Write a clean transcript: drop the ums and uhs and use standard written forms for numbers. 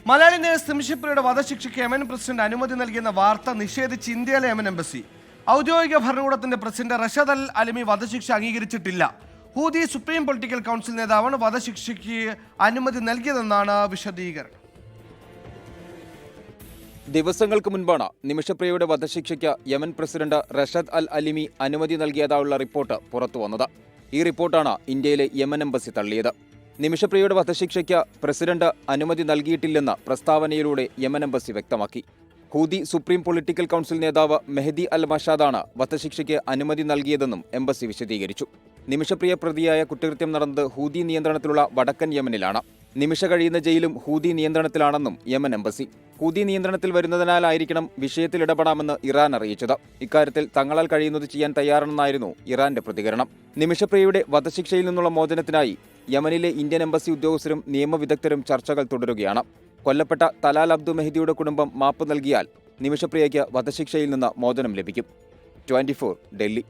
Malayali nurse നിമിഷപ്രിയയുടെ വധശിക്ഷയ്ക്ക് Yemen president അനുമതി നൽകിയെന്ന വാർത്ത നിഷേധിച്ച് ഇന്ത്യയിലെ യമൻ എംബസി. ഔദ്യോഗിക ഭരണകൂടത്തിന്റെ പ്രസിഡന്റ് റഷദ് അൽ അലിമി വധശിക്ഷ അംഗീകരിച്ചിട്ടില്ല. ഹൂതി സുപ്രീം പൊളിറ്റിക്കൽ കൗൺസിൽ നേതാവാണ് വധശിക്ഷയ്ക്ക് അനുമതി നൽകിയതെന്നാണ് വിശദീകരണം. ദിവസങ്ങൾക്ക് മുൻപാണ് നിമിഷപ്രിയയുടെ വധശിക്ഷയ്ക്ക് യമൻ പ്രസിഡന്റ് റഷദ് അൽ അലിമി അനുമതി നൽകിയതായുള്ള റിപ്പോർട്ട് പുറത്തുവന്നത്. ഈ റിപ്പോർട്ടാണ് ഇന്ത്യയിലെ യമൻ എംബസി തള്ളിയത്. നിമിഷപ്രിയയുടെ വധശിക്ഷയ്ക്ക് പ്രസിഡന്റ് അനുമതി നൽകിയിട്ടില്ലെന്ന് പ്രസ്താവനയിലൂടെ യമൻ എംബസി വ്യക്തമാക്കി. ഹൂതി സുപ്രീം പൊളിറ്റിക്കൽ കൗൺസിൽ നേതാവ് മെഹദി അൽ മഷാദാണ് വധശിക്ഷയ്ക്ക് അനുമതി നൽകിയതെന്നും എംബസി വിശദീകരിച്ചു. നിമിഷപ്രിയ പ്രതിയായ കുറ്റകൃത്യം നടന്നത് ഹൂതി നിയന്ത്രണത്തിലുള്ള വടക്കൻ യമനിലാണ്. നിമിഷ കഴിയുന്ന ജയിലും ഹൂതി നിയന്ത്രണത്തിലാണെന്നും യമൻ എംബസി. ഹൂതി നിയന്ത്രണത്തിൽ വരുന്നതിനാലായിരിക്കണം വിഷയത്തിൽ ഇടപെടാമെന്ന് ഇറാൻ അറിയിച്ചത്. ഇക്കാര്യത്തിൽ തങ്ങളാൽ കഴിയുന്നത് ചെയ്യാൻ തയ്യാറാണെന്നായിരുന്നു ഇറാന്റെ പ്രതികരണം. നിമിഷപ്രിയയുടെ വധശിക്ഷയിൽ നിന്നുള്ള മോചനത്തിനായി യമനിലെ ഇന്ത്യൻ എംബസി ഉദ്യോഗസ്ഥരും നിയമവിദഗ്ധരും ചർച്ചകൾ തുടരുകയാണ്. കൊല്ലപ്പെട്ട തലാൽ അബ്ദു മെഹദിയുടെ കുടുംബം മാപ്പ് നൽകിയാൽ നിമിഷപ്രിയയ്ക്ക് വധശിക്ഷയിൽ നിന്ന് മോചനം ലഭിക്കും. 24 ഡൽഹി.